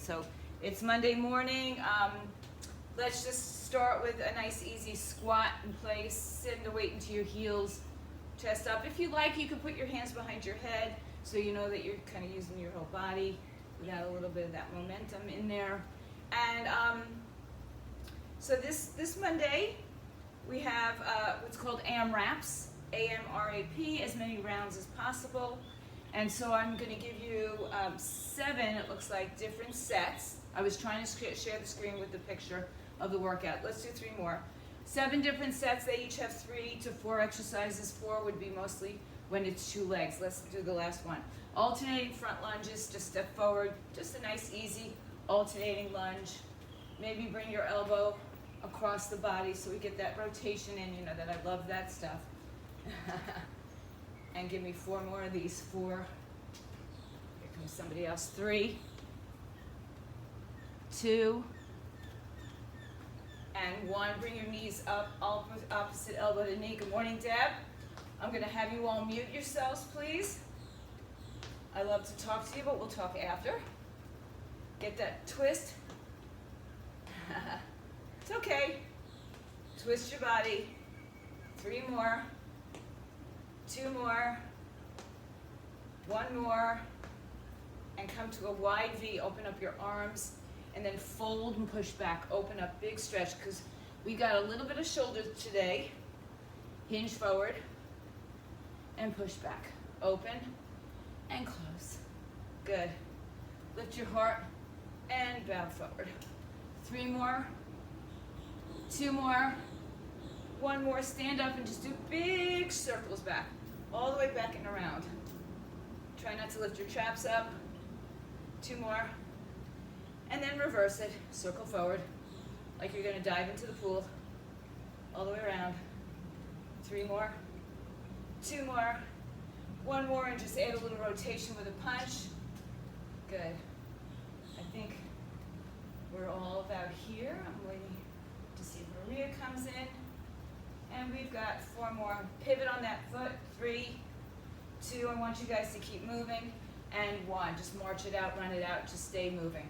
So it's Monday morning. Let's just start with a nice easy squat in place. Send the weight into your heels, chest up. If you like, you can put your hands behind your head so you know that you're kind of using your whole body. We got a little bit of that momentum in there. And so this Monday, we have what's called AMRAPS, A-M-R-A-P, as many rounds as possible. And so I'm going to give you 7, it looks like, different sets. I was trying to share the screen with the picture of the workout. Let's do 3 more. 7 different sets. They each have 3 to 4 exercises. 4 would be mostly when it's 2 legs. Let's do the last one. Alternating front lunges. Just step forward. Just a nice, easy alternating lunge. Maybe bring your elbow across the body so we get that rotation in. You know that I love that stuff. And give me 4 more of these. 4. Here comes somebody else. 3, 2, and 1. Bring your knees up, opposite elbow to knee. Good morning, Deb. I'm going to have you all mute yourselves, please. I love to talk to you, but we'll talk after. Get that twist. It's okay. Twist your body. 3 more. 2 more. 1 more. And come to a wide V. Open up your arms. And then fold and push back. Open up, big stretch, because we got a little bit of shoulder today. Hinge forward and push back. Open and close. Good. Lift your heart and bow forward. 3 more. 2 more. 1 more. Stand up and just do big circles back. All the way back and around. Try not to lift your traps up. 2 more. And then reverse it. Circle forward like you're going to dive into the pool. All the way around. 3 more. 2 more. 1 more, and just add a little rotation with a punch. Good. I think we're all about here. I'm waiting to see if Maria comes in. And we've got 4 more. Pivot on that foot. 3, 2. I want you guys to keep moving. And 1. Just march it out, run it out. Just stay moving.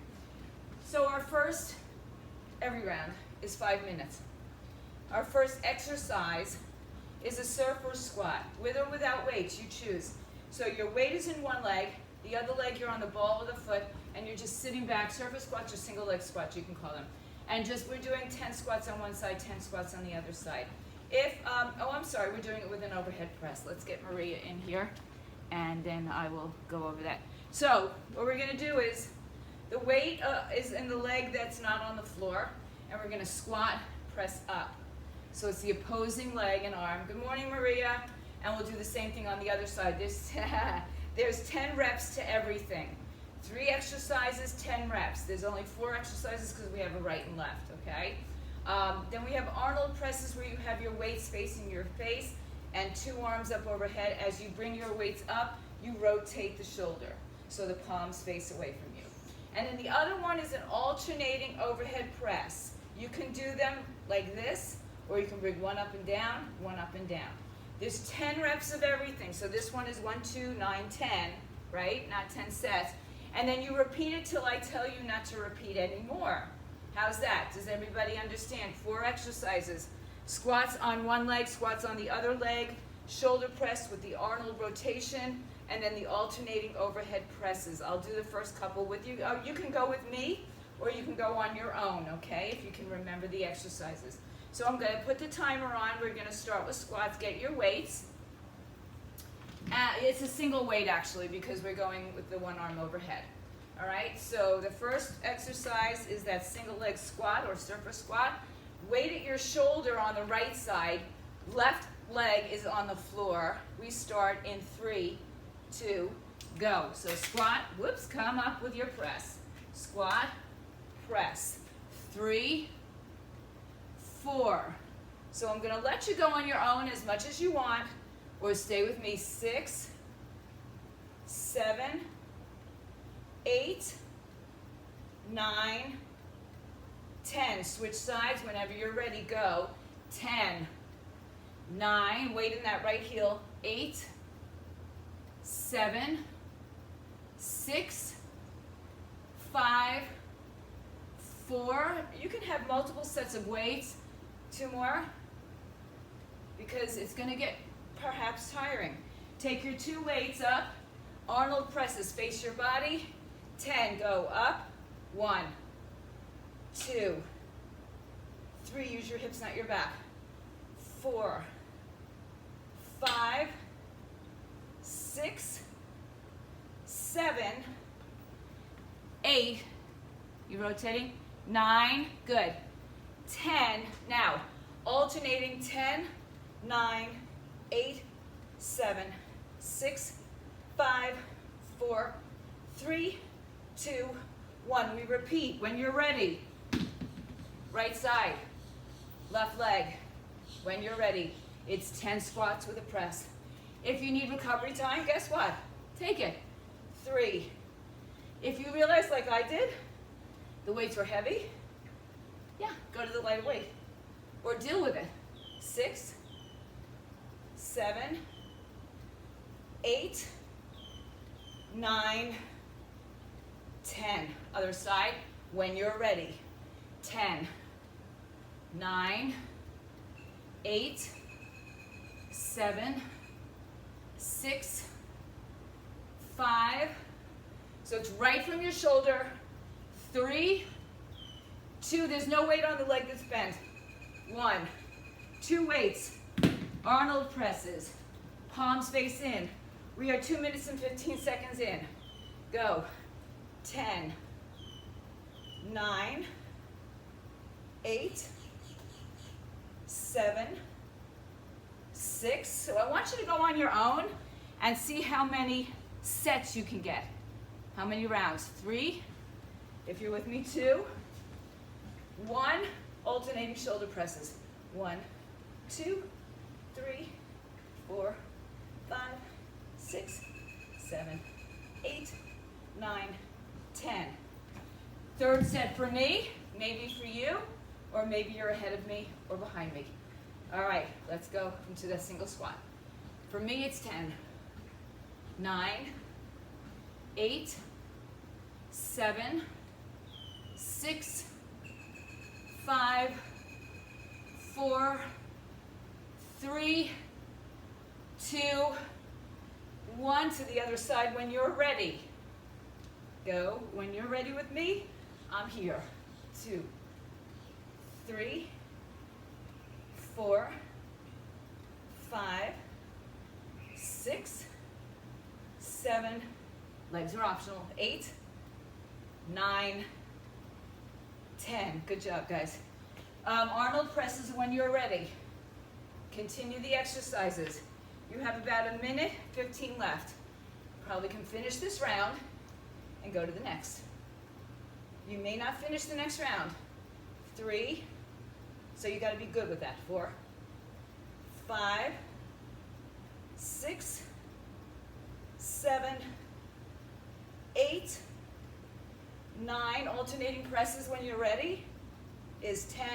So our first, every round, is 5 minutes. Our first exercise is a surfer squat, with or without weights, you choose. So your weight is in one leg, the other leg you're on the ball of the foot, and you're just sitting back. Surfer squats or single leg squats, you can call them. And just, we're doing 10 squats on one side, 10 squats on the other side. We're doing it with an overhead press. Let's get Maria in here, and then I will go over that. So what we're gonna do is, the weight is in the leg that's not on the floor, and we're going to squat, press up. So it's the opposing leg and arm. Good morning, Maria. And we'll do the same thing on the other side. There's 10 reps to everything. 3 exercises, 10 reps. There's only 4 exercises because we have a right and left, okay? Then we have Arnold presses where you have your weights facing your face and 2 arms up overhead. As you bring your weights up, you rotate the shoulder so the palms face away from you. And then the other one is an alternating overhead press. You can do them like this, or you can bring 1 up and down, 1 up and down. There's 10 reps of everything. So this one is 1, 2, 9, 10, right? Not 10 sets. And then you repeat it till I tell you not to repeat anymore. How's that? Does everybody understand? 4 exercises. Squats on one leg, squats on the other leg, shoulder press with the Arnold rotation, and then the alternating overhead presses. I'll do the first couple with you. Oh, you can go with me, or you can go on your own, okay, if you can remember the exercises. So I'm going to put the timer on. We're going to start with squats. Get your weights. It's a single weight, actually, because we're going with the 1 arm overhead. All right, so the first exercise is that single leg squat or surfer squat. Weight at your shoulder on the right side. Left leg is on the floor. We start in 3, 2, go. So squat, whoops, come up with your press. Squat, press. 3, 4. So I'm going to let you go on your own as much as you want, or stay with me. 6, 7, 8, 9, 10. Switch sides whenever you're ready. Go. 10, 9. Weight in that right heel. 8, 7, 6, 5, 4. You can have multiple sets of weights. 2 more, because it's going to get perhaps tiring. Take your 2 weights up. Arnold presses, face your body. 10, go up. 1, 2, 3, use your hips, not your back. 4, 5, 6, 7, 8, you rotating, 9, good, 10, now, alternating 10, 9, 8, 7, 6, 5, 4, 3, 2, 1. We repeat when you're ready. Right side, left leg. When you're ready, it's 10 squats with a press. If you need recovery time, guess what? Take it. 3. If you realize, like I did, the weights were heavy, yeah, go to the lighter weight. Or deal with it. 6, 7, 8, 9, 10. Other side, when you're ready. 10, 9, 8, 7, 6, 5. So it's right from your shoulder. 3, 2. There's no weight on the leg that's bent. 1, 2 weights. Arnold presses. Palms face in. We are 2 minutes and 15 seconds in. Go. 10, 9, 8, 7, 6. So I want you to go on your own and see how many sets you can get. How many rounds? 3. If you're with me, 2. 1. Alternating shoulder presses. 1, 2, 3, 4, 5, 6, 7, 8, 9, 10. Third set for me, maybe for you, or maybe you're ahead of me or behind me. All right, let's go into that single squat. For me, it's 10, 9, 8, 7, 6, 5, 4, 3, 2, 1. To the other side when you're ready. Go. When you're ready with me, I'm here. 2, 3, 4, 5, 6, 7, legs are optional, 8, 9, 10. Good job, guys. Arnold presses when you're ready. Continue the exercises. You have about a minute, 15 left. Probably can finish this round and go to the next. You may not finish the next round. 3, so you got to be good with that. 4, 5, 6, 7, 8, 9. Alternating presses when you're ready is 10,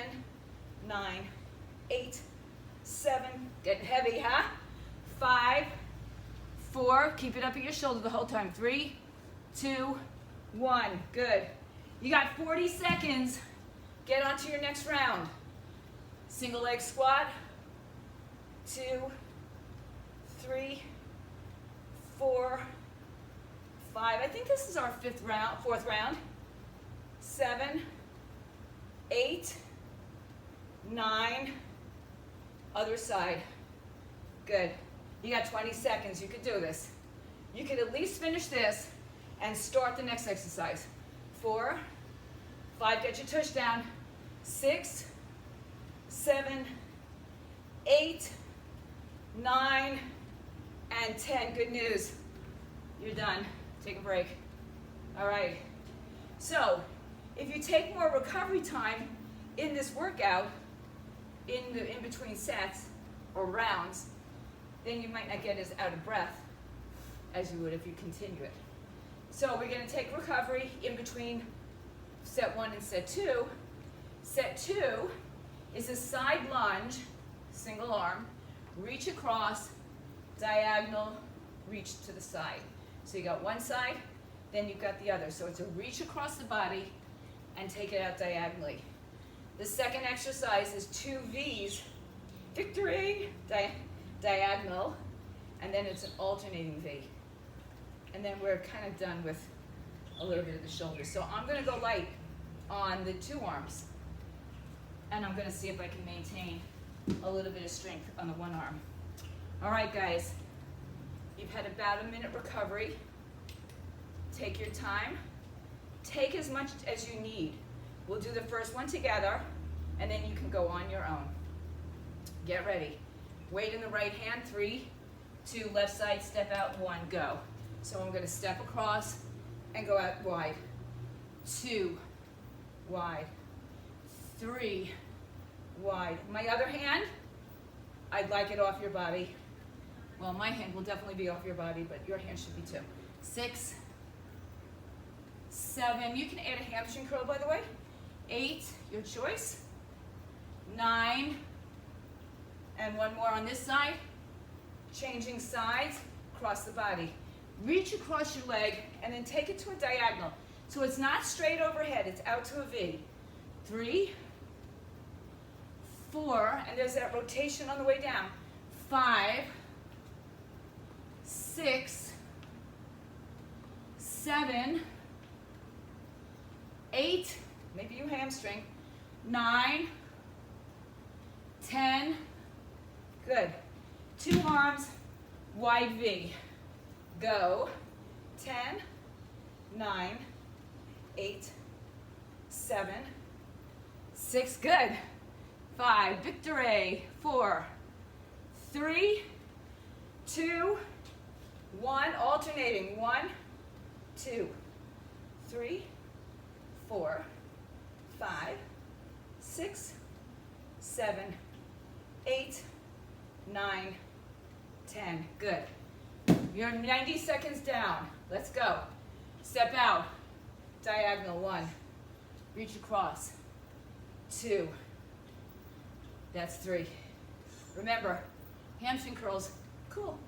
9, 8, 7. Getting heavy, huh? 5, 4. Keep it up at your shoulder the whole time. 3, 2, 1. Good. You got 40 seconds. Get on to your next round. Single leg squat. 2, 3, 4, 5. I think this is our fourth round. 7, 8, 9. Other side. Good. You got 20 seconds. You could do this. You could at least finish this and start the next exercise. 4, 5, get your tush down. 6, 7, 8, 9, and 10. Good news. You're done. Take a break. All right. So, if you take more recovery time in this workout, in between sets or rounds, then you might not get as out of breath as you would if you continue it. So we're going to take recovery in between set 1 and set 2. Set 2 is a side lunge, single arm, reach across, diagonal, reach to the side. So you got one side, then you've got the other. So it's a reach across the body and take it out diagonally. The second exercise is 2 V's, victory, diagonal, and then it's an alternating V. And then we're kind of done with a little bit of the shoulders. So I'm going to go light on the 2 arms, and I'm going to see if I can maintain a little bit of strength on the 1 arm. All right, guys, you've had about a minute recovery. Take your time. Take as much as you need. We'll do the first one together, and then you can go on your own. Get ready. Weight in the right hand, 3, 2, left side, step out, 1, go. So I'm going to step across and go out wide. 2, wide. 3, wide. My other hand, I'd like it off your body. Well, my hand will definitely be off your body, but your hand should be too. 6, 7, you can add a hamstring curl, by the way. 8, your choice. 9, and 1 more on this side. Changing sides, across the body. Reach across your leg, and then take it to a diagonal. So it's not straight overhead, it's out to a V. 3, 4, and there's that rotation on the way down. 5, 6, 7, 8, maybe you hamstring, 9, 10, good. 2 arms, wide V. Go. 10, 9, 8, 7, 6, good. 5, victory. 4, 3, 2, 1, alternating. 1, 2, 3, 4, 5, 6, 7, 8, 9, 10. Good. You're 90 seconds down. Let's go. Step out. Diagonal. 1. Reach across. 2. That's 3. Remember, hamstring curls. Cool.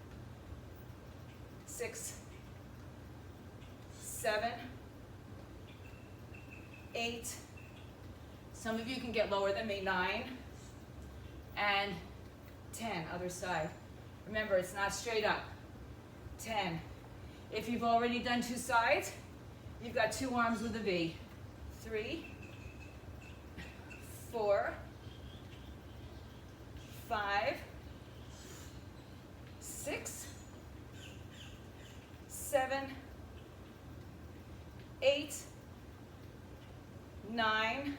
6, 7, 8. Some of you can get lower than me. 9 and 10. Other side. Remember, it's not straight up. 10. If you've already done 2 sides, you've got 2 arms with a V. 3, 4, 5, 6, 7, 8, 9,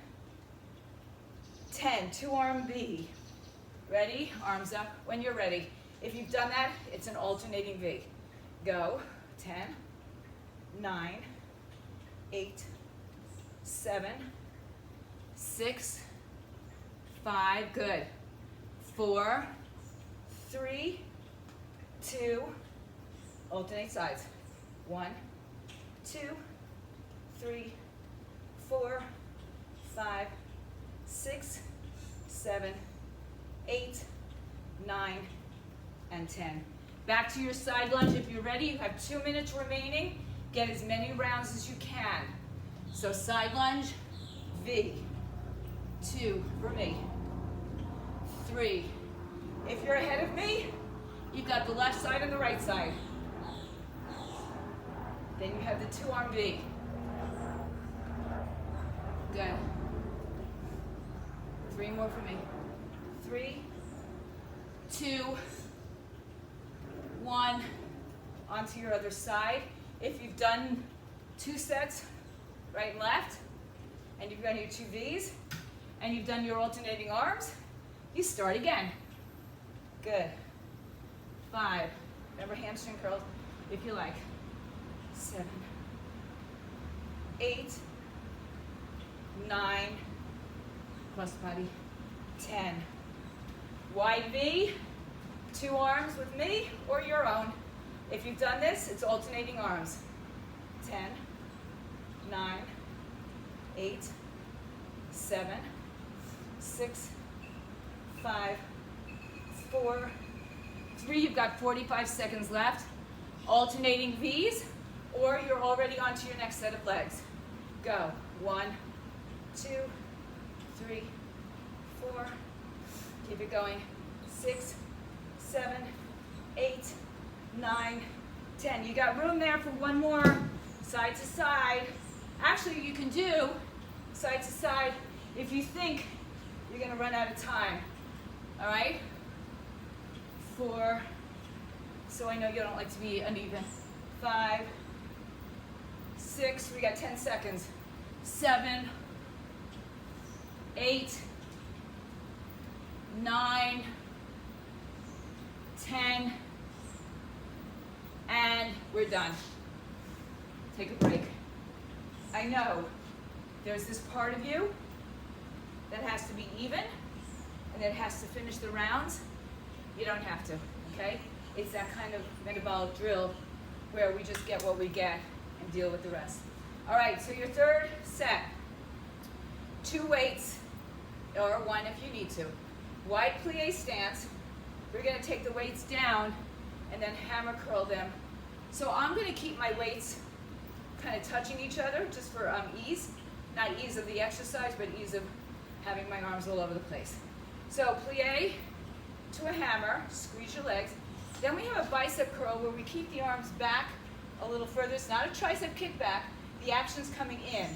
10. 2 arm V. Ready? Arms up when you're ready. If you've done that, it's an alternating V. Go. 10, 9, 8, 7, 6, 5, good. 4, 3, 2, alternate sides. 1, 2, 3, 4, 5, 6, 7, 8, 9, and 10. Back to your side lunge if you're ready. You have 2 minutes remaining. Get as many rounds as you can. So side lunge, V. 2 for me. 3. If you're ahead of me, you've got the left side and the right side. Then you have the 2 arm V. Good. 3 more for me. 3, 2, 1, onto your other side. If you've done 2 sets, right and left, and you've done your 2 V's, and you've done your alternating arms, you start again. Good. 5, remember hamstring curls if you like. 7, 8, 9, cross the body, 10. Wide V, 2 arms with me or your own. If you've done this, it's alternating arms. 10, 9, 8, 7, 6, 5, 4, 3. You've got 45 seconds left. Alternating V's, or you're already onto your next set of legs. Go. 1, 2, 3, 4. Keep it going. 6, 7, 8, 9, 10. You got room there for one more. Side to side. Actually, you can do side to side if you think you're going to run out of time. All right? 4. So I know you don't like to be uneven. 5, 6. We got 10 seconds. 7, 8, 9, 10, and we're done. Take a break. I know there's this part of you that has to be even and that has to finish the rounds. You don't have to, okay? It's that kind of metabolic drill where we just get what we get and deal with the rest. All right, so your third set, 2 weights, or 1 if you need to. Wide plie stance. We're gonna take the weights down and then hammer curl them. So I'm gonna keep my weights kind of touching each other just for ease. Not ease of the exercise, but ease of having my arms all over the place. So plie to a hammer, squeeze your legs. Then we have a bicep curl where we keep the arms back a little further. It's not a tricep kickback. The action's coming in.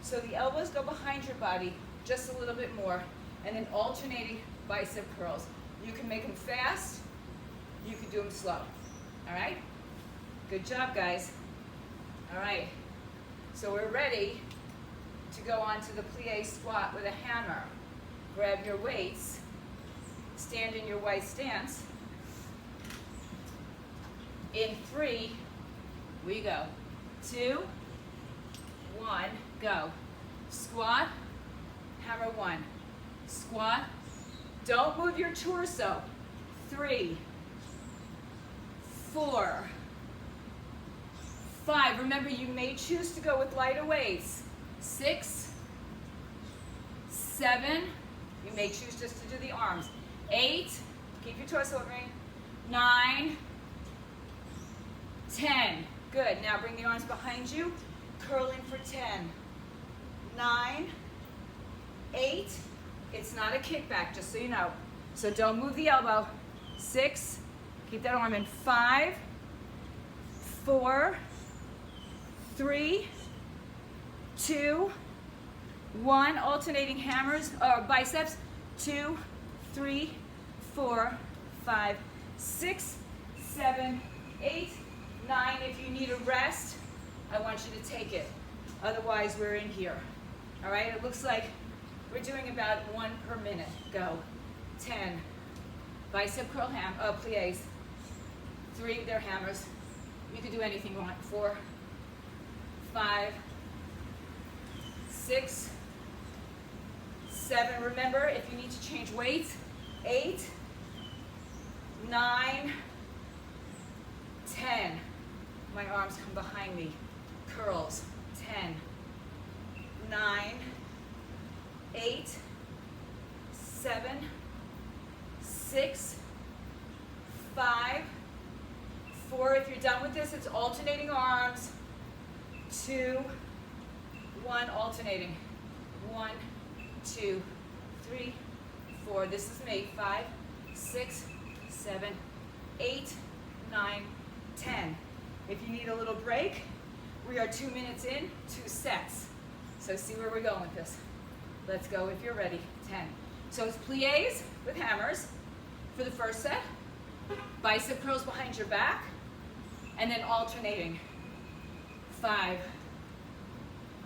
So the elbows go behind your body just a little bit more, and then alternating bicep curls. You can make them fast, you can do them slow. All right? Good job, guys. All right, so we're ready to go on to the plie squat with a hammer. Grab your weights, stand in your wide stance. In 3, we go. 2, 1, go. Squat, hammer 1. Squat, don't move your torso. 3, 4, 5. Remember, you may choose to go with lighter weights. 6, 7. You may choose just to do the arms. 8. Keep your torso over. 9, 10. Good. Now bring the arms behind you. Curling for 10. 9, 8. It's not a kickback, just so you know. So don't move the elbow. 6. Keep that arm in. 5, 4, 3, 2, 1. Alternating hammers or biceps. 2, 3, 4, 5, 6, 7, 8, 9. If you need a rest, I want you to take it. Otherwise, we're in here. All right, it looks like we're doing about 1 per minute. Go. 10. Bicep curl plies. 3, they're hammers. You can do anything you want. 4, 5, 6, 7. Remember, if you need to change weights, 8, 9, 10. My arms come behind me. Curls. 10, 9, 8, 7, 6, 5, 4. If you're done with this, it's alternating arms. 2, 1, alternating. 1, 2, 3, 4. This is me. 5, 6, 7, 8, 9, 10. If you need a little break, we are 2 minutes in, 2 sets. So see where we're going with this. Let's go if you're ready. 10. So it's plies with hammers for the first set. Bicep curls behind your back. And then alternating. 5,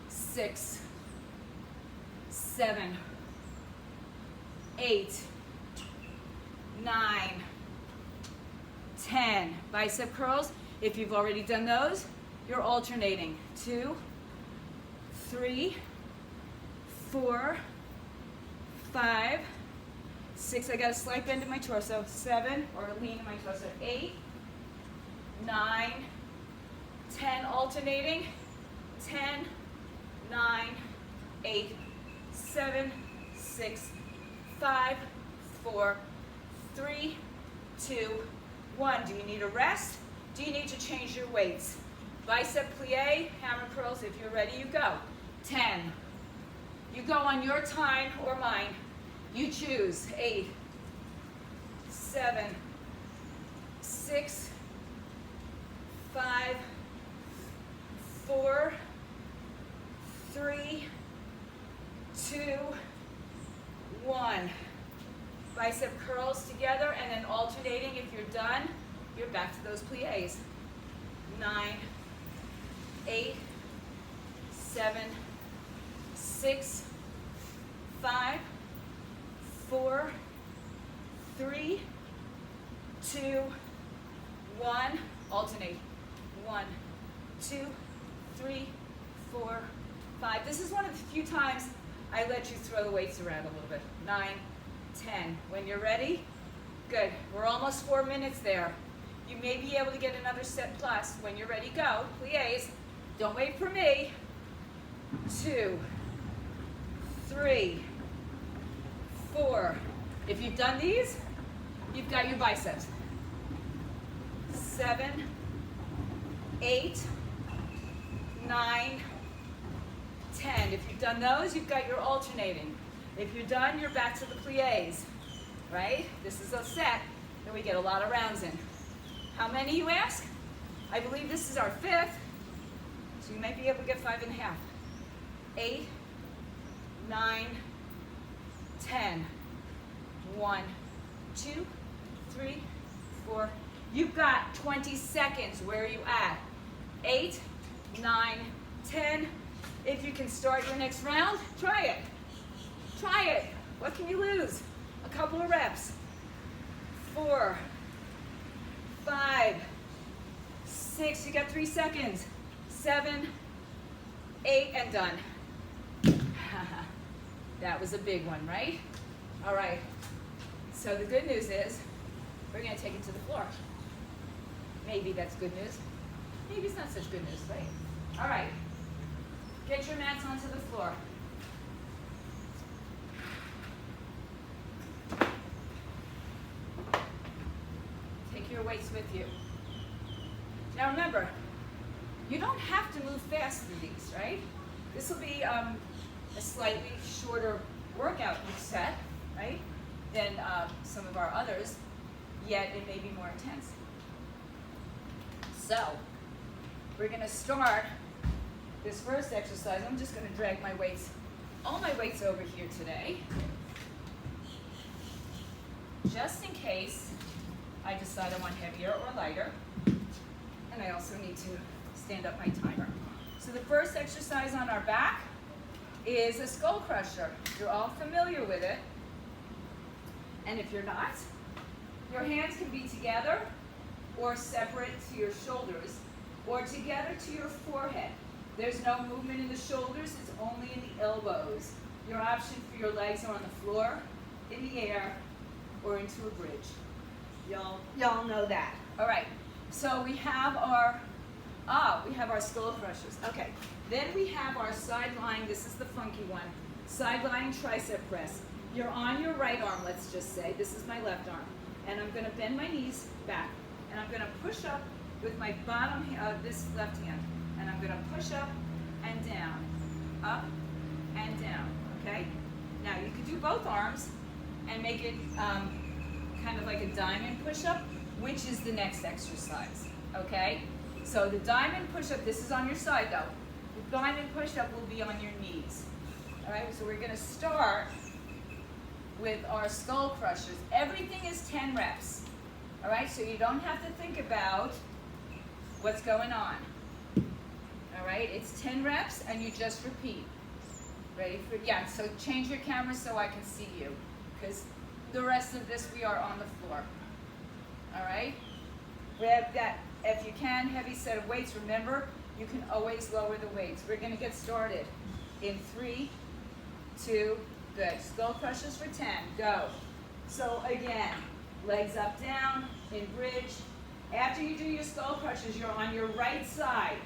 6, 7, 8, 9, 10. Bicep curls. If you've already done those, you're alternating. 2, 3, 4, 5, 6. I got a slight bend in my torso. 7, or a lean in my torso. 8, 9, 10. Alternating. 10, 9, 8, 7, 6, 5, 4, 3, 2, 1. Do you need a rest? Do you need to change your weights? Bicep plie, hammer curls. If you're ready, you go. 10. You go on your time or mine. You choose. 8, 7, 6, 5, 4, 3, 2, 1. Bicep curls together and then alternating. If you're done, you're back to those pliés. 9, 8, 7, 6, 5, 4, 3, 2, 1. Alternate. 1, 2, 3, 4, 5. This is one of the few times I let you throw the weights around a little bit. 9, 10. When you're ready, good. We're almost 4 minutes there. You may be able to get another set plus. When you're ready, go. Pliés. Don't wait for me. 2, 3, 4. If you've done these, you've got your biceps. 7, 8, 9, 10. If you've done those, you've got your alternating. If you're done, you're back to the pliés, right? This is a set, then we get a lot of rounds in. How many, you ask? I believe this is our 5th, so you might be able to get 5 and a half. 8, 9, 10. 1, 2, 3, 4. You've got 20 seconds. Where are you at? 8, 9, 10. If you can start your next round, try it. Try it. What can you lose? A couple of reps. 4, 5, 6. You got 3 seconds. 7, 8, and done. That was a big one, right? All right. So the good news is we're going to take it to the floor. Maybe that's good news. Maybe it's not such good news, right? All right. Get your mats onto the floor. Take your weights with you. Now remember, you don't have to move fast through these, right? This will be a slightly shorter workout set, right, than some of our others, yet it may be more intense. So, we're going to start this first exercise. I'm just going to drag my weights, all my weights over here today, just in case I decide I want heavier or lighter, and I also need to stand up my timer. So the first exercise on our back is a skull crusher. You're all familiar with it. And if you're not, your hands can be together or separate to your shoulders or together to your forehead. There's no movement in the shoulders, it's only in the elbows. Your option for your legs are on the floor, in the air, or into a bridge. Y'all know that. All right, so we have our skull crushers. Okay, then we have our side lying, this is the funky one, side lying tricep press. You're on your right arm, let's just say. This is my left arm. And I'm gonna bend my knees back. And I'm gonna push up with my bottom, this left hand. And I'm gonna push up and down, okay? Now you could do both arms and make it kind of like a diamond push-up, which is the next exercise, okay? So the diamond push-up, this is on your side though. The diamond push-up will be on your knees. All right, so we're gonna start with our skull crushers. Everything is 10 reps. All right, so you don't have to think about what's going on. All right, it's 10 reps and you just repeat. Ready for, yeah, so change your camera so I can see you, because the rest of this we are on the floor. All right, we have that, if you can, heavy set of weights. Remember, you can always lower the weights. We're gonna get started in 3, 2, good. Skull crushers for 10, go. So again, legs up, down, in bridge. After you do your skull crushers, you're on your right side.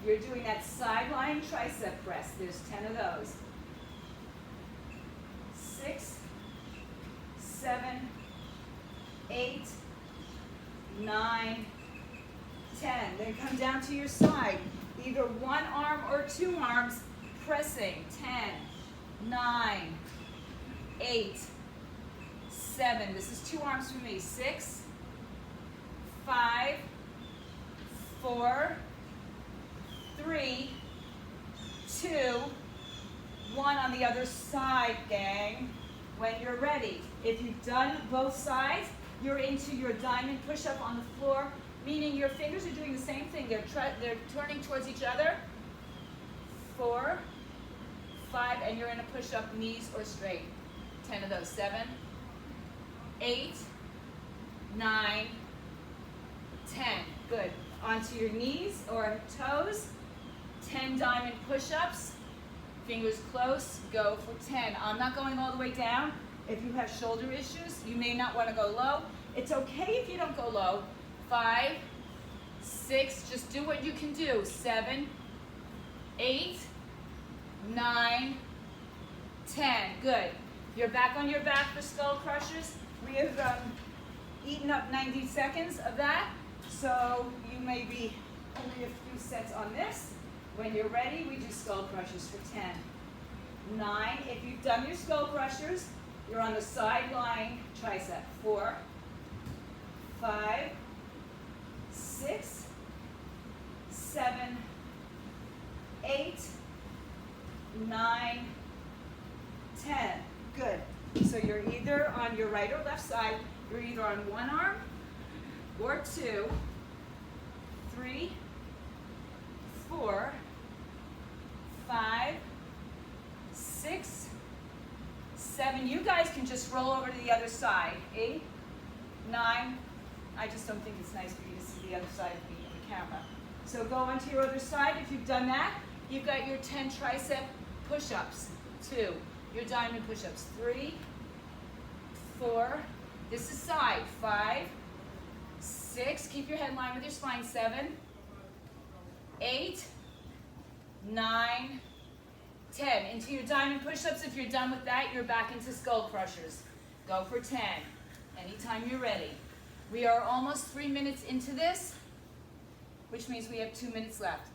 You're doing that side lying tricep press. There's 10 of those. 6, 7, 8, 9, 10. Then come down to your side. Either one arm or two arms pressing. 10, 9, 8, 7. This is 2 arms for me. 6, 5, 4, 3, 2, 1 on the other side, gang. When you're ready. If you've done both sides, you're into your diamond push-up on the floor, meaning your fingers are doing the same thing. They're turning towards each other. 4, 5, and you're in a push-up, knees or straight. 10 of those. 7, 8, 9, 10. Good. Onto your knees or toes. 10 diamond push-ups. Fingers close. Go for 10. I'm not going all the way down. If you have shoulder issues, you may not want to go low. It's okay if you don't go low. 5, 6. Just do what you can do. 7, 8, 9, 10. Good. You're back on your back for skull crushers. We have eaten up 90 seconds of that, so you may be only a few sets on this. When you're ready, we do skull crushers for 10. 9, if you've done your skull crushers, you're on the side lying tricep. 4, 5, 6, 7, 8, 9, 10. Good. So you're either on your right or left side. You're either on one arm or 2, 3, 4, 5, 6, 7. You guys can just roll over to the other side. 8, 9. I just don't think it's nice for you to see the other side of me in the camera. So go onto your other side. If you've done that, you've got your 10 tricep push-ups. 2, your diamond push-ups. 3, 4. This is side. 5, 6. Keep your head in line with your spine. 7, 8, 9, 10. Into your diamond push-ups. If you're done with that, you're back into skull crushers. Go for 10. Anytime you're ready. We are almost 3 minutes into this, which means we have 2 minutes left.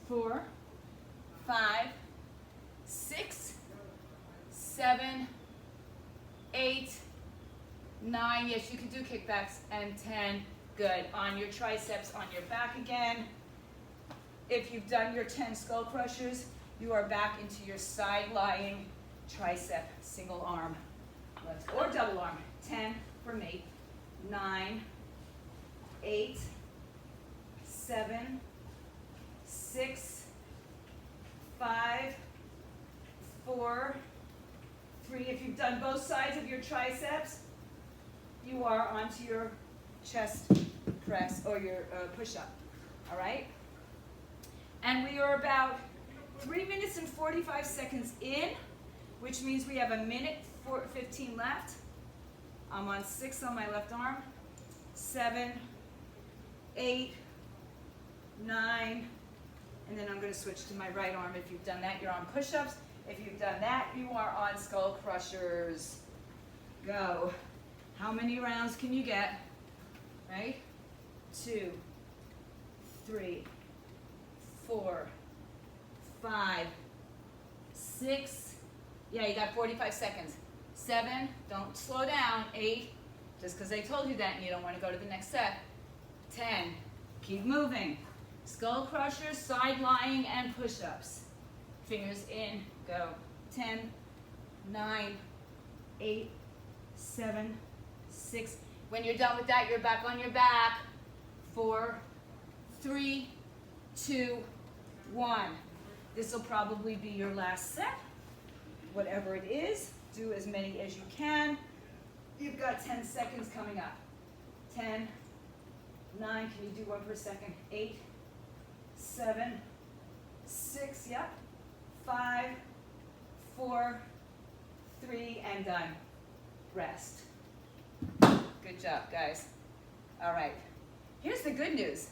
4, 5, 6, 7, 8, 9. Yes, you can do kickbacks. And 10. Good. On your triceps, on your back again. If you've done your 10 skull crushers, you are back into your side lying tricep, single arm, or double arm. 10 for me. 9, 8, 7, 6, 5, 4, 3. If you've done both sides of your triceps, you are onto your chest press or your push-up. All right? And we are about 3 minutes and 45 seconds in, which means we have 1 minute 15 left. I'm on 6 on my left arm. 7, 8, 9, and then I'm going to switch to my right arm. If you've done that, you're on push-ups. If you've done that, you are on skull crushers. Go. How many rounds can you get? Right? 2, 3, 4, 5, 6. Yeah, you got 45 seconds. 7, don't slow down. 8, just because I told you that and you don't want to go to the next set. 10, keep moving. Skull crushers, side lying, and push-ups. Fingers in, go. 10, 9, 8, 7, 6. When you're done with that, you're back on your back. 4, 3, 2, 1. This will probably be your last set. Whatever it is, do as many as you can. You've got 10 seconds coming up. 10, 9, can you do one per second? 8, 7, 6, yep. 5, 4, 3, and done. Rest. Good job, guys. All right. Here's the good news.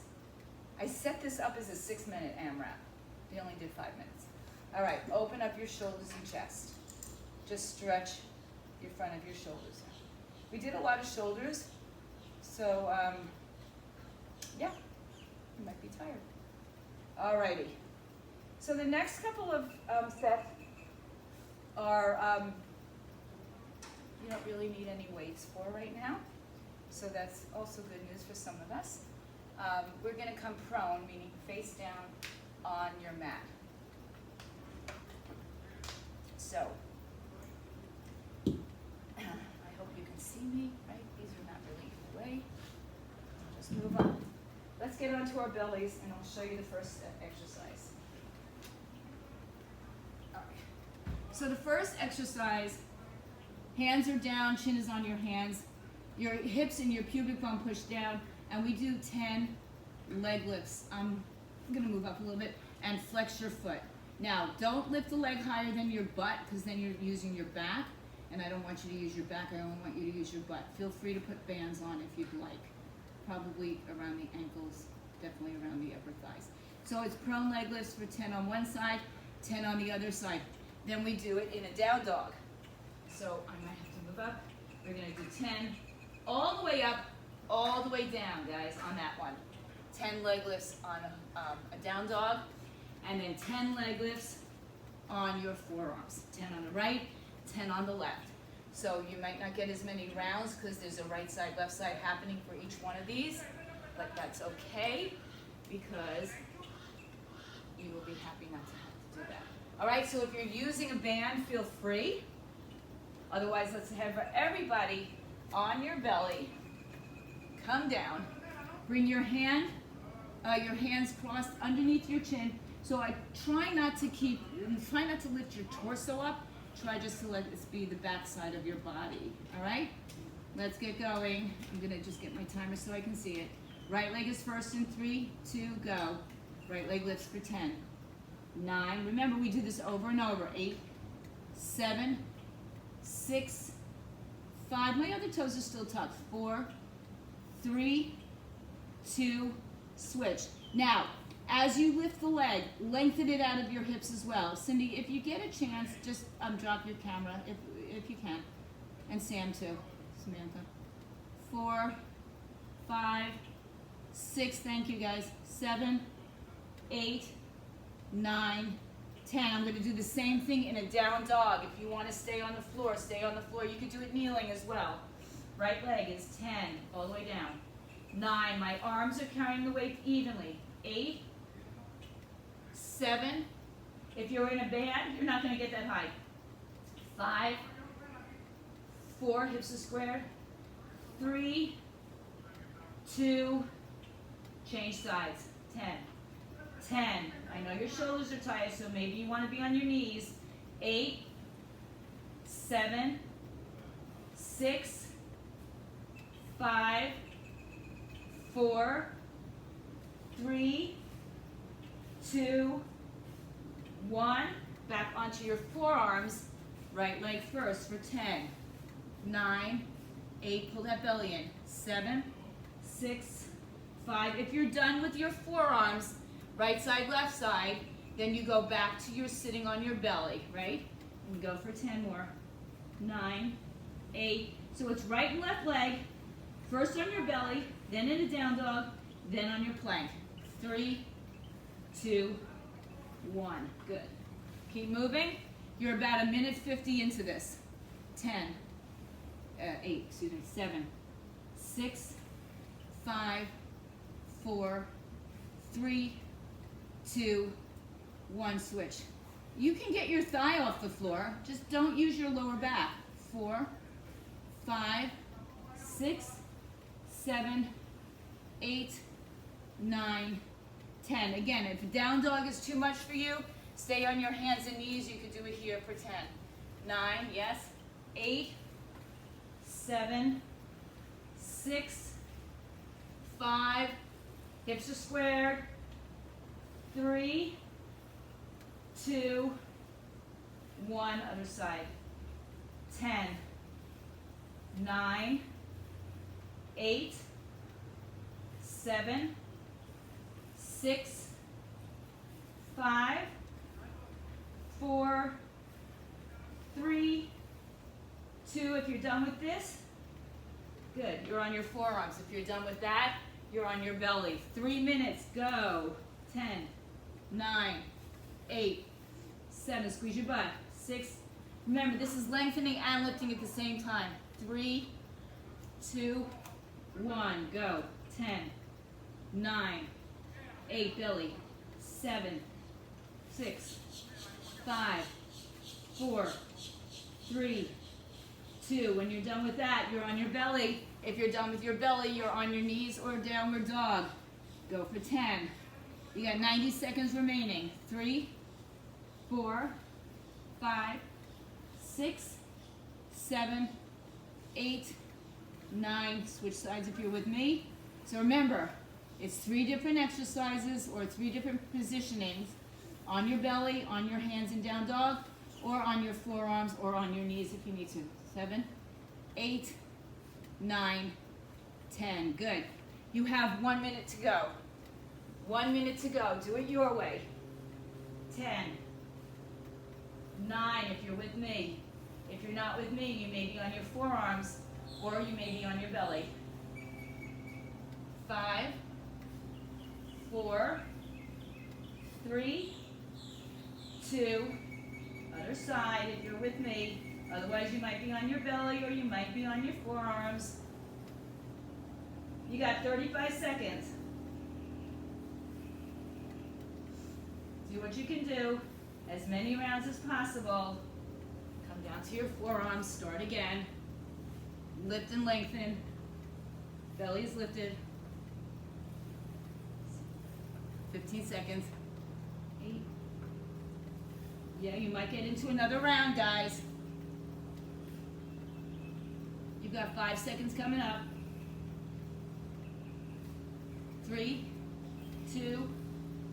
I set this up as a 6-minute AMRAP. We only did 5 minutes. All right, open up your shoulders and chest. Just stretch your front of your shoulders. We did a lot of shoulders, so yeah, you might be tired. All righty. So the next couple of sets you don't really need any weights for right now. So that's also good news for some of us. We're going to come prone, meaning face down on your mat. So, I hope you can see me, right? These are not really in the way. I'll just move on. Let's get onto our bellies, and I'll show you the first exercise. All right. So the first exercise, hands are down, chin is on your hands, your hips and your pubic bone pushed down, and we do 10 leg lifts. I'm going to move up a little bit, and flex your foot. Now, don't lift the leg higher than your butt, because then you're using your back, and I don't want you to use your back, I only want you to use your butt. Feel free to put bands on if you'd like. Probably around the ankles, definitely around the upper thighs. So it's prone leg lifts for 10 on one side, 10 on the other side. Then we do it in a down dog. So I might have to move up. We're going to do 10 all the way up, all the way down, guys, on that one. 10 leg lifts on a down dog, and then 10 leg lifts on your forearms. 10 on the right, 10 on the left. So you might not get as many rounds because there's a right side, left side happening for each one of these, but that's okay because you will be happy not to have to do that. All right, so if you're using a band, feel free. Otherwise, let's have everybody on your belly, come down, bring your hands crossed underneath your chin. So I try not to lift your torso up. Try just to let this be the back side of your body, all right? Let's get going. I'm gonna just get my timer so I can see it. Right leg is first in 3, 2, go. Right leg lifts for 10, 9, remember we do this over and over, 8, 7, 6, 5, my other toes are still tucked, 4, 3, 2, switch. Now, as you lift the leg, lengthen it out of your hips as well. Cindy, if you get a chance, just drop your camera if you can. And Sam too, Samantha. 4, 5, 6, thank you guys. 7, 8, 9, 10. I'm going to do the same thing in a down dog. If you want to stay on the floor, stay on the floor. You could do it kneeling as well. Right leg is 10, all the way down. 9, my arms are carrying the weight evenly. 8, 7, if you're in a band, you're not going to get that high. 5, 4, hips are squared. 3, 2, change sides. 10. 10, I know your shoulders are tired, so maybe you want to be on your knees. 8, 7, 6, 5, 4, 3, 2, 1, back onto your forearms, right leg first for 10, 9, 8, pull that belly in, 7, 6, 5. If you're done with your forearms, right side, left side, then you go back to your sitting on your belly, right? And go for 10 more, 9, 8. So it's right and left leg, first on your belly, then in a down dog, then on your plank. 3, 2, 1. Good. Keep moving. You're about 1:50 into this. 10, 8, 7, 6, 5, 4, 3, 2, 1. Switch. You can get your thigh off the floor. Just don't use your lower back. 4, 5, 6, 7, 8, 9, 10. Again, if a down dog is too much for you, stay on your hands and knees. You could do it here for 10. 9, yes. 8, 7, 6, 5, hips are squared. 3, 2, 1, other side. 10, 9, 8, 7, 6, 5, 4, 3, 2. If you're done with this, good. You're on your forearms. If you're done with that, you're on your belly. 3 minutes. Go. 10, 9, 8, 7. Squeeze your butt. 6, Remember, this is lengthening and lifting at the same time. 3, 2, 1, go. 10, 9, 8, belly. 7, 6, 5, 4, 3, 2. When you're done with that, you're on your belly. If you're done with your belly, you're on your knees or downward dog. Go for 10. You got 90 seconds remaining. 3, 4, 5, 6, 7, 8, 9. Switch sides if you're with me. So remember, it's 3 different exercises or 3 different positionings on your belly, on your hands and down dog, or on your forearms or on your knees if you need to. 7, 8, 9, 10. Good. You have 1 minute to go. 1 minute to go. Do it your way. 10, 9 if you're with me. If you're not with me, you may be on your forearms or you may be on your belly. 5, 4, 3, 2, other side if you're with me. Otherwise you might be on your belly or you might be on your forearms. You got 35 seconds. Do what you can do, as many rounds as possible. Come down to your forearms, start again. Lift and lengthen. Belly is lifted. 15 seconds. 8. Yeah, you might get into another round, guys. You've got 5 seconds coming up. 3, 2,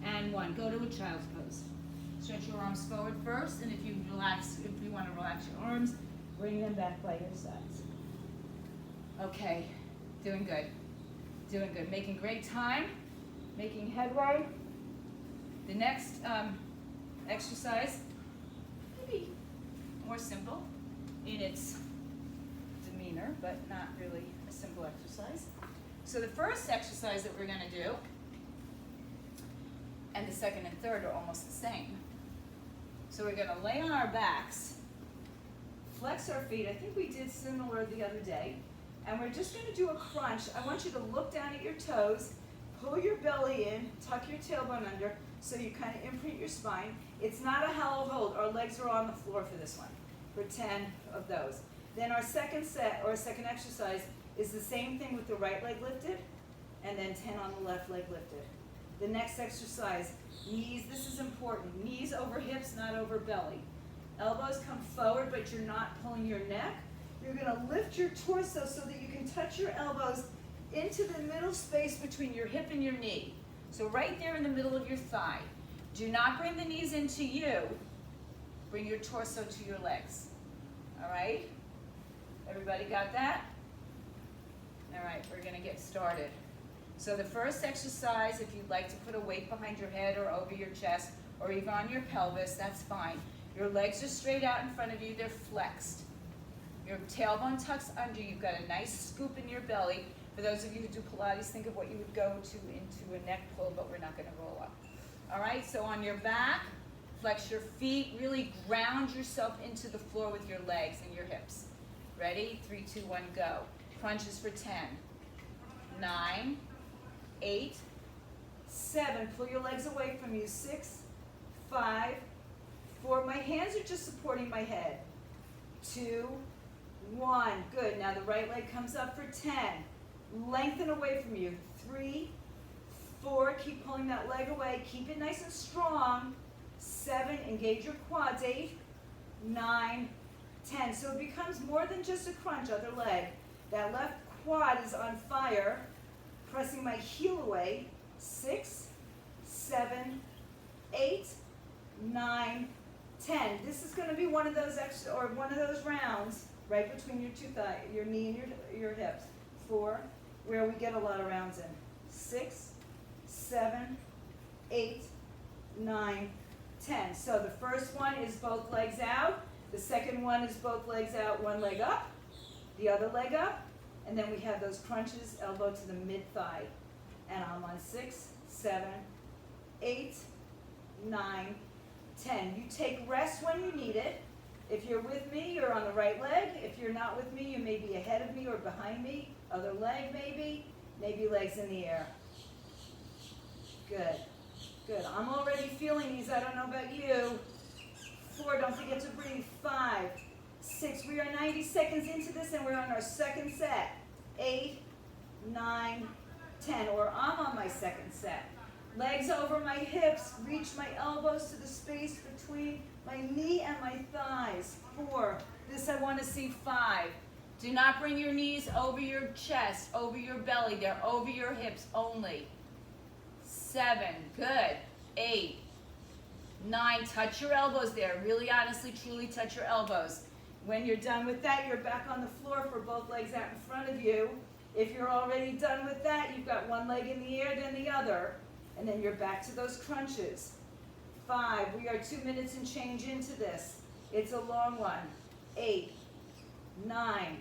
and 1. Go to a child's pose. Stretch your arms forward first, and if you want to relax your arms, bring them back by your sides. Okay, doing good. Doing good. Making great time. Making headway. The next exercise, maybe more simple in its demeanor, but not really a simple exercise. So the first exercise that we're going to do, and the second and third are almost the same. So we're going to lay on our backs, flex our feet. I think we did similar the other day. And we're just going to do a crunch. I want you to look down at your toes, pull your belly in, tuck your tailbone under, so you kind of imprint your spine. It's not a hollow hold. Our legs are on the floor for this one, for 10 of those. Then our second set, or second exercise, is the same thing with the right leg lifted, and then 10 on the left leg lifted. The next exercise, knees, this is important. Knees over hips, not over belly. Elbows come forward, but you're not pulling your neck. You're going to lift your torso so that you can touch your elbows into the middle space between your hip and your knee. So right there in the middle of your thigh. Do not bring the knees into you. Bring your torso to your legs. All right? Everybody got that? All right, we're going to get started. So the first exercise, if you'd like to put a weight behind your head or over your chest or even on your pelvis, that's fine. Your legs are straight out in front of you. They're flexed. Your tailbone tucks under. You've got a nice scoop in your belly. For those of you who do Pilates, think of what you would go to into a neck pull, but we're not going to roll up. All right, so on your back, flex your feet. Really ground yourself into the floor with your legs and your hips. Ready? 3, 2, 1, go. Crunches for 10, 9, 8, 7. Pull your legs away from you. 6, 5, 4. My hands are just supporting my head. 2, 1. Good. Now the right leg comes up for 10. Lengthen away from you. 3, 4. Keep pulling that leg away. Keep it nice and strong. 7. Engage your quads. 8, 9, 10. So it becomes more than just a crunch. Other leg. That left quad is on fire. Pressing my heel away. 6, 7, 8, 9, 10. This is going to be one of those one of those rounds right between your two thighs, your knee and your hips. 4, where we get a lot of rounds in. 6, 7, 8, 9, 10. So the first one is both legs out. The second one is both legs out, one leg up, the other leg up, and then we have those crunches, elbow to the mid-thigh. And I'm on 6, 7, 8, 9, 10. You take rest when you need it. If you're with on the right leg. If you're not with me, you may be ahead of me or behind me. Other leg maybe. Maybe legs in the air. Good. Good. I'm already feeling these. I don't know about you. 4, don't forget to breathe. 5, 6, we are 90 seconds into this and we're on our second set. 8, 9, 10, or I'm on my second set. Legs over my hips, reach my elbows to the space between my knee and my thighs. 4, this I want to see. 5, do not bring your knees over your chest, over your belly, they're over your hips only. 7, good. 8, 9, touch your elbows there, really honestly, truly touch your elbows. When you're done with that, you're back on the floor for both legs out in front of you. If you're already done with that, you've got one leg in the air, then the other, and then you're back to those crunches. 5, we are 2 minutes and change into this. It's a long one. 8, 9,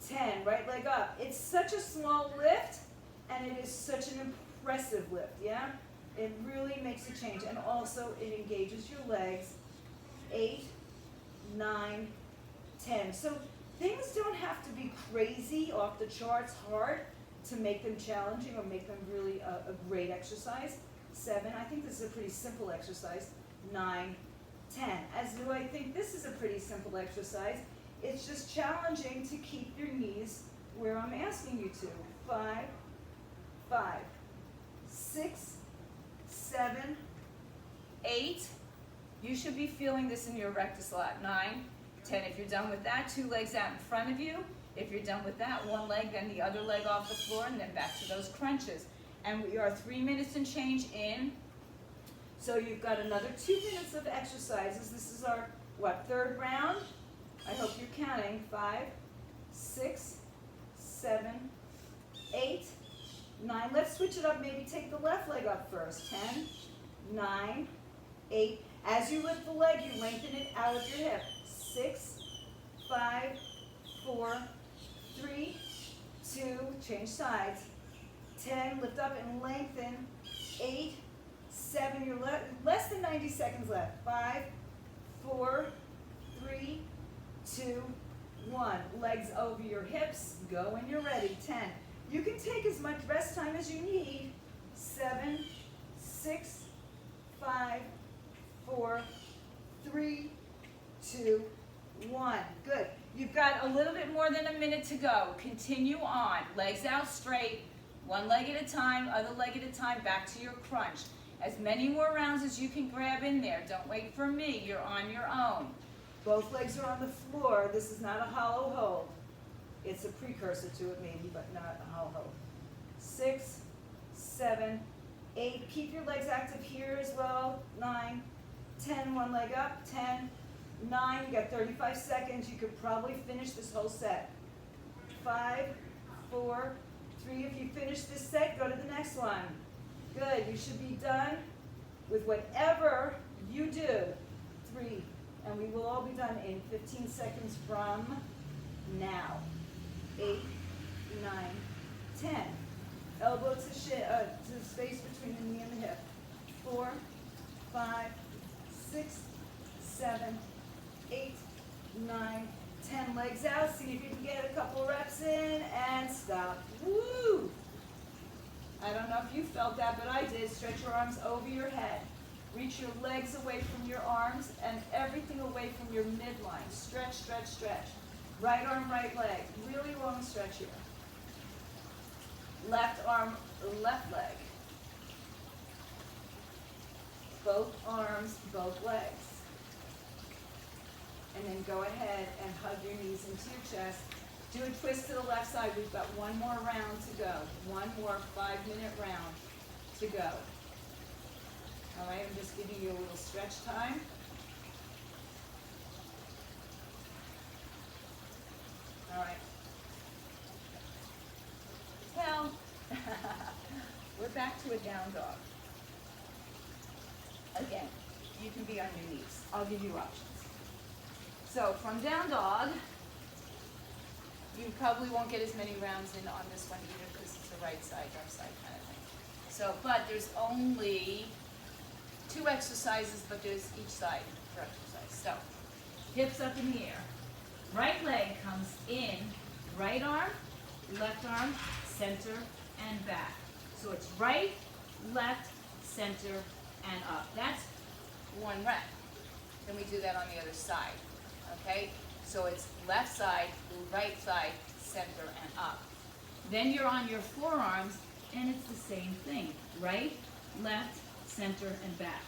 10, right leg up. It's such a small lift, and it is such an impressive lift, yeah? It really makes a change, and also it engages your legs. 8, 9, 10. So things don't have to be crazy, off the charts, hard to make them challenging or make them really a great exercise. 7, I think this is a pretty simple exercise. 9, 10. As do I think this is a pretty simple exercise. It's just challenging to keep your knees where I'm asking you to. 5, 5, 6, 7, 8. You should be feeling this in your rectus a lot. 9, 10. If you're done with that, 2 legs out in front of you. If you're done with that, 1 leg, then the other leg off the floor, and then back to those crunches. And we are 3 minutes and change in. So you've got another 2 minutes of exercises. This is our, third round? I hope you're counting. 5, 6, 7, 8, 9. Let's switch it up. Maybe take the left leg up first. 10, 9, 8. As you lift the leg, you lengthen it out of your hip. 6, 5, 4, 3, 2, change sides. 10, lift up and lengthen. 8, 7, you're less than 90 seconds left. 5, 4, 3, 2, 1. Legs over your hips. Go when you're ready. 10. You can take as much rest time as you need. 7, 6, 5, 4, 3, 2, 1. Good. You've got a little bit more than a minute to go. Continue on. Legs out straight. 1 leg at a time, other leg at a time, back to your crunch. As many more rounds as you can grab in there. Don't wait for me. You're on your own. Both legs are on the floor. This is not a hollow hold. It's a precursor to it maybe, but not a hollow hold. 6, 7, 8. Keep your legs active here as well. 9, 10. 1 leg up. 10, 9. You got 35 seconds. You could probably finish this whole set. 5, 4, 3. If you finish this set, go to the next one. Good. You should be done with whatever you do. 3. And we will all be done in 15 seconds from now. 8, 9, 10. Elbow to the space between the knee and the hip. 4, 5, 6, 7, 8, 9, 10. Legs out. See if you can get a couple reps in and stop. Woo! I don't know if you felt that, but I did. Stretch your arms over your head. Reach your legs away from your arms and everything away from your midline. Stretch, stretch, stretch. Right arm, right leg. Really long stretch here. Left arm, left leg. Both arms, both legs. And then go ahead and hug your knees into your chest. Do a twist to the left side. We've got 1 more round to go. 1 more 5-minute round to go. All right, I'm just giving you a little stretch time. All right. Well, we're back to a down dog. Again, you can be on your knees. I'll give you options. So from down dog, you probably won't get as many rounds in on this one either because it's a right side, left side kind of thing. So, but there's only 2 exercises, but there's each side for exercise. So, hips up in the air. Right leg comes in, right arm, left arm, center, and back. So it's right, left, center, and up. That's one rep. Then we do that on the other side, okay? So it's left side, right side, center, and up. Then you're on your forearms, and it's the same thing. Right, left, center, and back.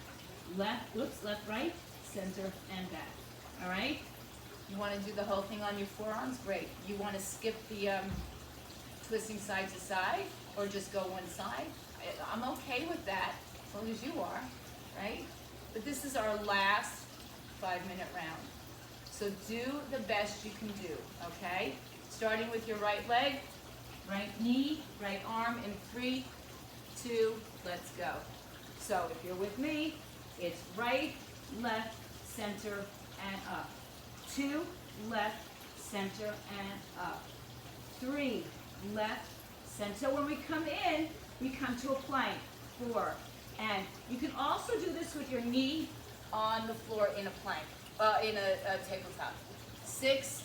Left, left, right, center, and back. All right? You want to do the whole thing on your forearms? Great. You want to skip the twisting side to side, or just go one side? I'm okay with that, as long as you are, right? But this is our last 5-minute round. So do the best you can do, okay? Starting with your right leg, right knee, right arm in 3, 2, let's go. So if you're with me, it's right, left, center, and up. 2, left, center, and up. 3, left, center. So when we come in, we come to a plank. 4. And you can also do this with your knee on the floor in a plank, in a tabletop. 6,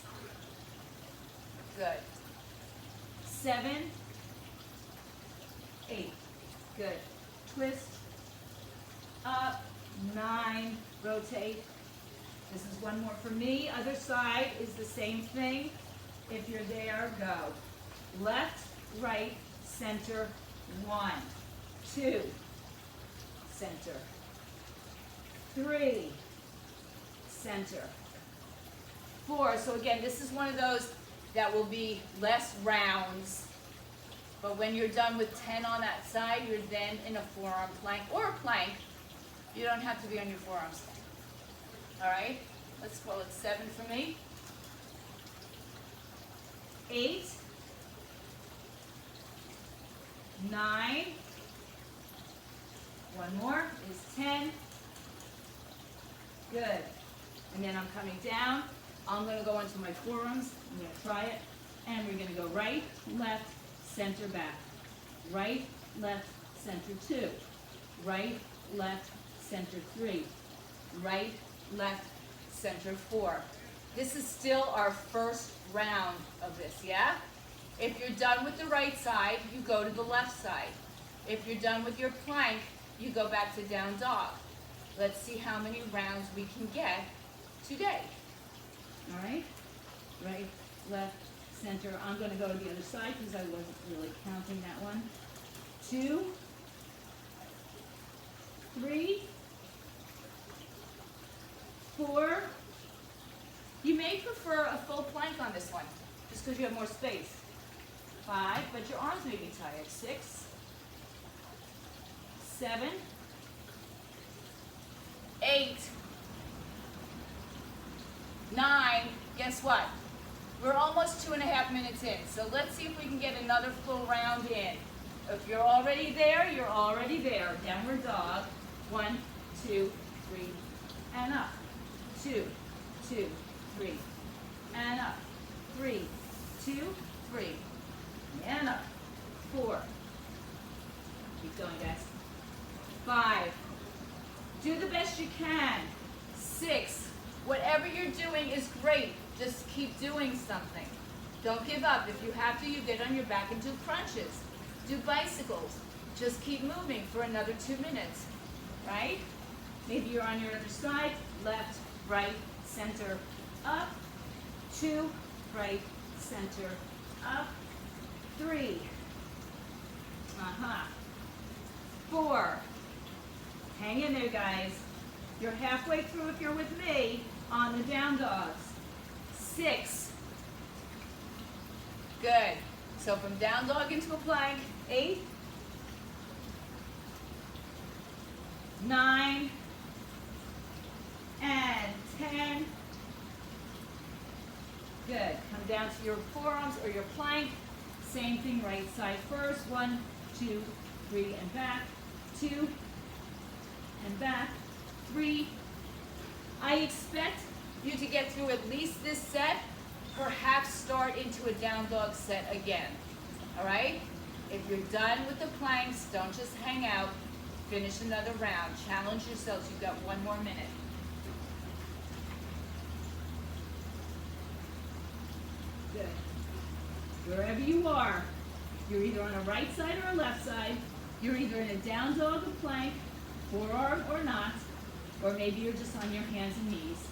good. 7, 8, good. Twist, up, 9, rotate. This is one more for me. Other side is the same thing. If you're there, go. Left, right, center, 1, 2, center, 3, center, 4. So again, this is one of those that will be less rounds, but when you're done with 10 on that side, you're then in a forearm plank or a plank. You don't have to be on your forearms. All right, let's call it 7 for me. 8, 9, one more is 10. Good. And then I'm coming down. I'm going to go into my forearms. I'm going to try it. And we're going to go right, left, center, back. Right, left, center, 2. Right, left, center, 3. Right, left, center, 4. This is still our first round of this, yeah? If you're done with the right side, you go to the left side. If you're done with your plank, you go back to down dog. Let's see how many rounds we can get today. All right? Right, left, center. I'm going to go to the other side because I wasn't really counting that one. 2, 3, 4. You may prefer a full plank on this one, just because you have more space. 5, but your arms may be tired. 6, 7, 8, 9. Guess what? We're almost 2.5 minutes in, so let's see if we can get another full round in. If you're already there, you're already there. Downward dog. 1, 2, 3, and up. 2, 2, 3, and up. 3, 2, 3, and up. 4. Keep going, guys. 5. Do the best you can. 6. Whatever you're doing is great. Just keep doing something. Don't give up. If you have to, you get on your back and do crunches. Do bicycles. Just keep moving for another 2 minutes, right? Maybe you're on your other side. Left, right, center, up. 2, right, center, up. 3. 4. Hang in there, guys. You're halfway through if you're with me on the down dogs. 6. Good. So from down dog into a plank. 8, 9, and 10. Good. Come down to your forearms or your plank. Same thing, right side first. 1, 2, 3, and back. 2, and back. 3. I expect you to get through at least this set, perhaps start into a down dog set again. All right? If you're done with the planks, don't just hang out. Finish another round. Challenge yourselves. You've got 1 more minute. Good. Wherever you are, you're either on a right side or a left side. You're either in a down dog or plank, forearm or not, or maybe you're just on your hands and knees.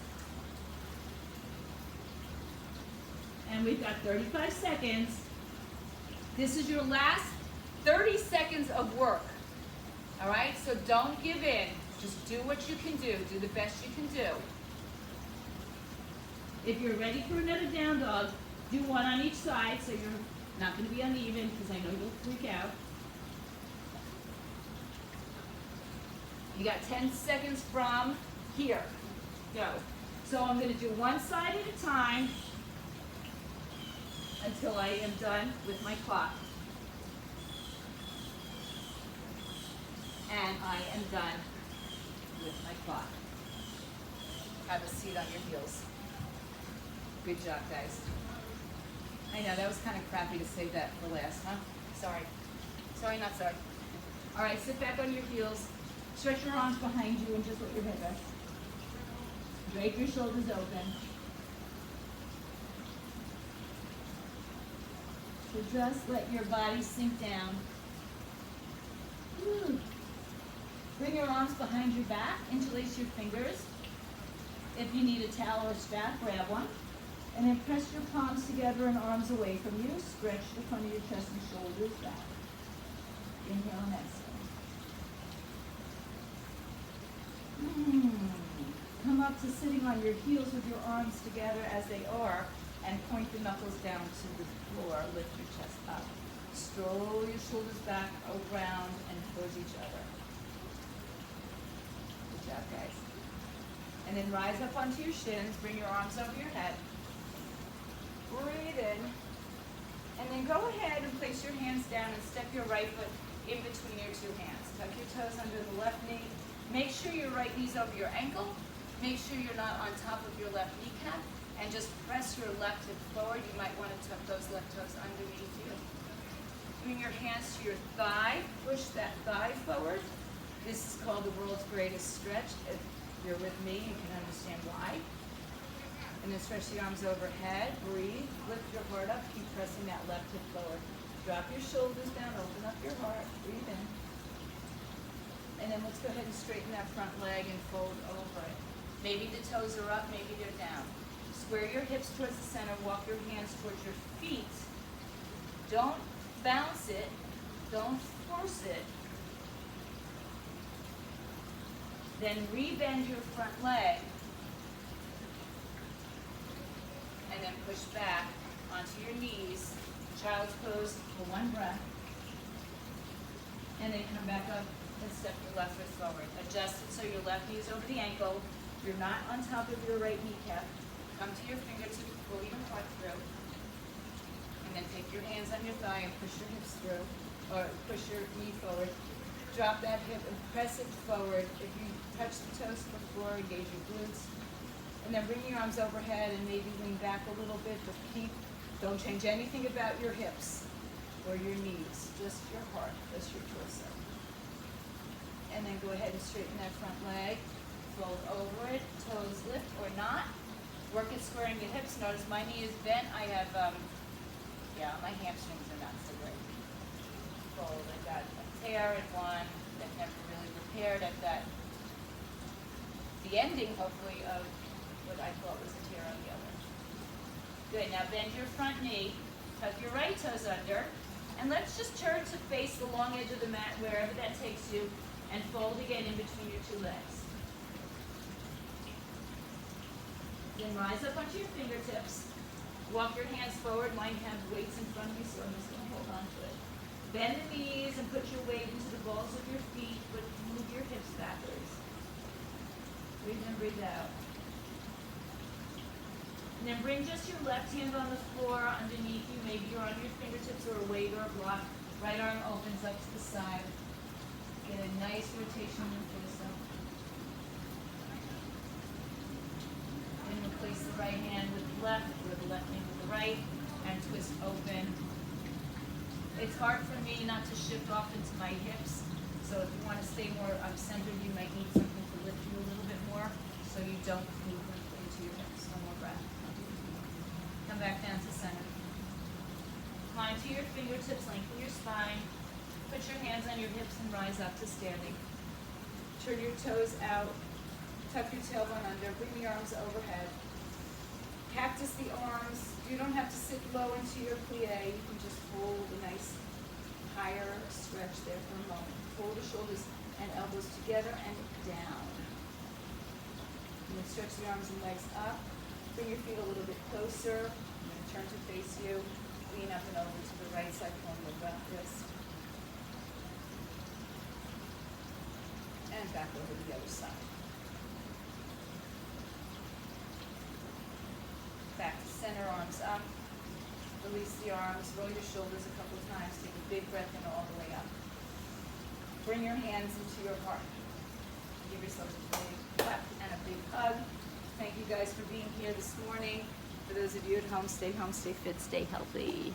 And we've got 35 seconds. This is your last 30 seconds of work. All right, so don't give in. Just do what you can do. Do the best you can do. If you're ready for another down dog, do one on each side so you're not going to be uneven because I know you'll freak out. You got 10 seconds from here. Go. So I'm going to do one side at a time until I am done with my clock. And I am done with my clock. Have a seat on your heels. Good job, guys. I know, that was kind of crappy to save that for last, huh? Sorry. Sorry, not sorry. All right, sit back on your heels. Stretch your arms behind you and just let your head rest. Drape your shoulders open. So just let your body sink down. Woo. Bring your arms behind your back, interlace your fingers. If you need a towel or a strap, grab one. And then press your palms together and arms away from you. Stretch the front of your chest and shoulders back. Inhale and exhale. Come up to sitting on your heels with your arms together as they are and point the knuckles down to the floor. Lift your chest up. Stroll your shoulders back, around, and towards each other. Good job, guys. And then rise up onto your shins. Bring your arms over your head. Breathe in. And then go ahead and place your hands down and step your right foot in between your two hands. Tuck your toes under the left knee. Make sure your right knee's over your ankle. Make sure you're not on top of your left kneecap. And just press your left hip forward. You might want to tuck those left toes underneath you. Bring your hands to your thigh. Push that thigh forward. This is called the world's greatest stretch. If you're with me, you can understand why. And then stretch the arms overhead. Breathe. Lift your heart up. Keep pressing that left hip forward. Drop your shoulders down. Open up your heart. Breathe in. And then let's go ahead and straighten that front leg and fold over it. Maybe the toes are up, maybe they're down. Square your hips towards the center. Walk your hands towards your feet. Don't bounce it. Don't force it. Then rebend your front leg. And then push back onto your knees. Child's pose for one breath. And then come back up and step your left foot forward. Adjust it so your left knee is over the ankle. You're not on top of your right kneecap. Come to your fingertips, pull your heart through. And then take your hands on your thigh and push your hips through. Or push your knee forward. Drop that hip and press it forward. If you touch the toes to the floor, engage your glutes. And then bring your arms overhead and maybe lean back a little bit, but don't change anything about your hips or your knees, just your heart, just your torso. And then go ahead and straighten that front leg, fold over it, toes lift or not. Work at squaring the hips. Notice my knee is bent. I have, my hamstrings are not so great. Fold, I've got a tear in one that never really repaired. I've got the ending, hopefully, of what I thought was a tear on the other. Good, now bend your front knee, tuck your right toes under, and let's just turn to face the long edge of the mat, wherever that takes you, and fold again in between your two legs. Then rise up onto your fingertips, walk your hands forward. Mine have weights in front of me, so I'm just going to hold on to it. Bend the knees and put your weight into the balls of your feet, but move your hips backwards. Breathe in, breathe out. And then bring just your left hand on the floor underneath you. Maybe you're on your fingertips or a weight or a block. Right arm opens up to the side. Get a nice rotation in the torso. And replace the right hand with the left or the left hand with the right and twist open. It's hard for me not to shift off into my hips. So if you want to stay more centered, you might need something to lift you a little bit more so you don't move into your hips. One more breath. Come back down to center. Climb to your fingertips, lengthen your spine. Put your hands on your hips and rise up to standing. Turn your toes out. Tuck your tailbone under. Bring the arms overhead. Cactus the arms. You don't have to sit low into your plie. You can just hold a nice higher stretch there for a moment. Pull the shoulders and elbows together and down. And then stretch the arms and legs up. Bring your feet a little bit closer. And then turn to face you. Lean up and over to the right side, pulling your left wrist. And back over to the other side. Back to center, arms up. Release the arms, roll your shoulders a couple of times. Take a big breath in all the way up. Bring your hands into your heart. Give yourselves a big clap and a big hug. Thank you guys for being here this morning. For those of you at home, stay fit, stay healthy.